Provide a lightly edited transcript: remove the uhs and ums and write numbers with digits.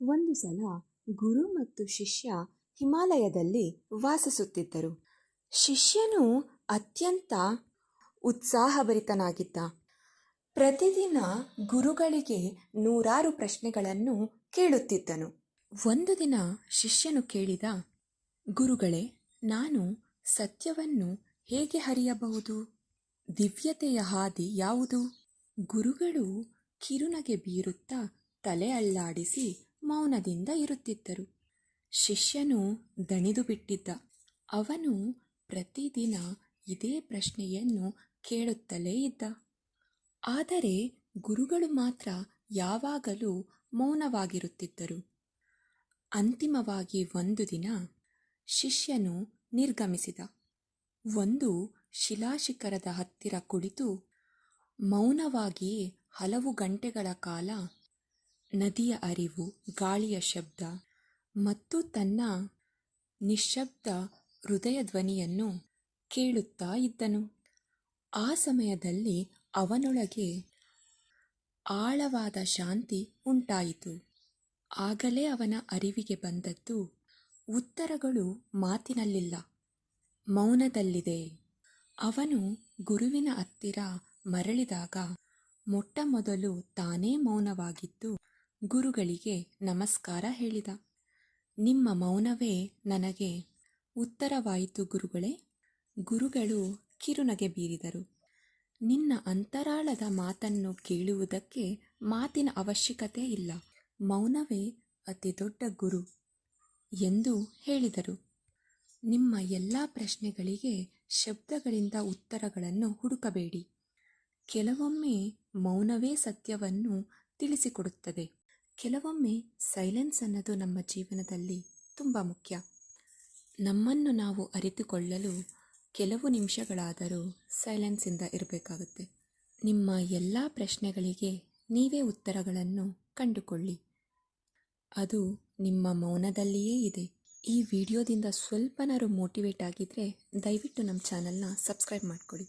ಒಂದು ಸಲ ಗುರು ಮತ್ತು ಶಿಷ್ಯ ಹಿಮಾಲಯದಲ್ಲಿ ವಾಸಿಸುತ್ತಿದ್ದರು. ಶಿಷ್ಯನು ಅತ್ಯಂತ ಉತ್ಸಾಹಭರಿತನಾಗಿದ್ದ. ಪ್ರತಿದಿನ ಗುರುಗಳಿಗೆ ನೂರಾರು ಪ್ರಶ್ನೆಗಳನ್ನು ಕೇಳುತ್ತಿದ್ದನು. ಒಂದು ದಿನ ಶಿಷ್ಯನು ಕೇಳಿದ, ಗುರುಗಳೇ, ನಾನು ಸತ್ಯವನ್ನು ಹೇಗೆ ಅರಿಯಬಹುದು? ದಿವ್ಯತೆಯ ಹಾದಿ ಯಾವುದು? ಗುರುಗಳು ಕಿರುನಗೆ ಬೀರುತ್ತಾ ತಲೆ ಅಲ್ಲಾಡಿಸಿ ಮೌನದಿಂದ ಇರುತ್ತಿದ್ದರು. ಶಿಷ್ಯನು ದಣಿದು ಬಿಟ್ಟಿದ್ದ. ಅವನು ಪ್ರತಿದಿನ ಇದೇ ಪ್ರಶ್ನೆಯನ್ನು ಕೇಳುತ್ತಲೇ ಇದ್ದ. ಆದರೆ ಗುರುಗಳು ಮಾತ್ರ ಯಾವಾಗಲೂ ಮೌನವಾಗಿರುತ್ತಿದ್ದರು. ಅಂತಿಮವಾಗಿ ಒಂದು ದಿನ ಶಿಷ್ಯನು ನಿರ್ಗಮಿಸಿದ. ಒಂದು ಶಿಲಾಶಿಖರದ ಹತ್ತಿರ ಕುಳಿತು ಮೌನವಾಗಿಯೇ ಹಲವು ಗಂಟೆಗಳ ಕಾಲ ನದಿಯ ಅರಿವು, ಗಾಳಿಯ ಶಬ್ದ ಮತ್ತು ತನ್ನ ನಿಶ್ಶಬ್ದ ಹೃದಯ ಧ್ವನಿಯನ್ನು ಕೇಳುತ್ತಾ ಇದ್ದನು. ಆ ಸಮಯದಲ್ಲಿ ಅವನೊಳಗೆ ಆಳವಾದ ಶಾಂತಿ ಉಂಟಾಯಿತು. ಆಗಲೇ ಅವನ ಅರಿವಿಗೆ ಬಂದದ್ದು, ಉತ್ತರಗಳು ಮಾತಿನಲ್ಲಿಲ್ಲ, ಮೌನದಲ್ಲಿದೆ. ಅವನು ಗುರುವಿನ ಹತ್ತಿರ ಮರಳಿದಾಗ ಮೊಟ್ಟ ಮೊದಲು ತಾನೇ ಮೌನವಾಗಿದ್ದು ಗುರುಗಳಿಗೆ ನಮಸ್ಕಾರ ಹೇಳಿದ. ನಿಮ್ಮ ಮೌನವೇ ನನಗೆ ಉತ್ತರವಾಯಿತು ಗುರುಗಳೇ. ಗುರುಗಳು ಕಿರುನಗೆ ಬೀರಿದರು. ನಿನ್ನ ಅಂತರಾಳದ ಮಾತನ್ನು ಕೇಳುವುದಕ್ಕೆ ಮಾತಿನ ಅವಶ್ಯಕತೆ ಇಲ್ಲ. ಮೌನವೇ ಅತಿ ದೊಡ್ಡ ಗುರು ಎಂದು ಹೇಳಿದರು. ನಿಮ್ಮ ಎಲ್ಲ ಪ್ರಶ್ನೆಗಳಿಗೆ ಶಬ್ದಗಳಿಂದ ಉತ್ತರಗಳನ್ನು ಹುಡುಕಬೇಡಿ. ಕೆಲವೊಮ್ಮೆ ಮೌನವೇ ಸತ್ಯವನ್ನು ತಿಳಿಸಿಕೊಡುತ್ತದೆ. ಕೆಲವೊಮ್ಮೆ ಸೈಲೆನ್ಸ್ ಅನ್ನೋದು ನಮ್ಮ ಜೀವನದಲ್ಲಿ ತುಂಬ ಮುಖ್ಯ. ನಮ್ಮನ್ನು ನಾವು ಅರಿತುಕೊಳ್ಳಲು ಕೆಲವು ನಿಮಿಷಗಳಾದರೂ ಸೈಲೆನ್ಸಿಂದ ಇರಬೇಕಾಗುತ್ತೆ. ನಿಮ್ಮ ಎಲ್ಲ ಪ್ರಶ್ನೆಗಳಿಗೆ ನೀವೇ ಉತ್ತರಗಳನ್ನು ಕಂಡುಕೊಳ್ಳಿ. ಅದು ನಿಮ್ಮ ಮೌನದಲ್ಲಿಯೇ ಇದೆ. ಈ ವಿಡಿಯೋದಿಂದ ಸ್ವಲ್ಪನಾರು ಮೋಟಿವೇಟ್ ಆಗಿದ್ದರೆ ದಯವಿಟ್ಟು ನಮ್ಮ ಚಾನಲ್ನ ಸಬ್ಸ್ಕ್ರೈಬ್ ಮಾಡಿಕೊಡಿ.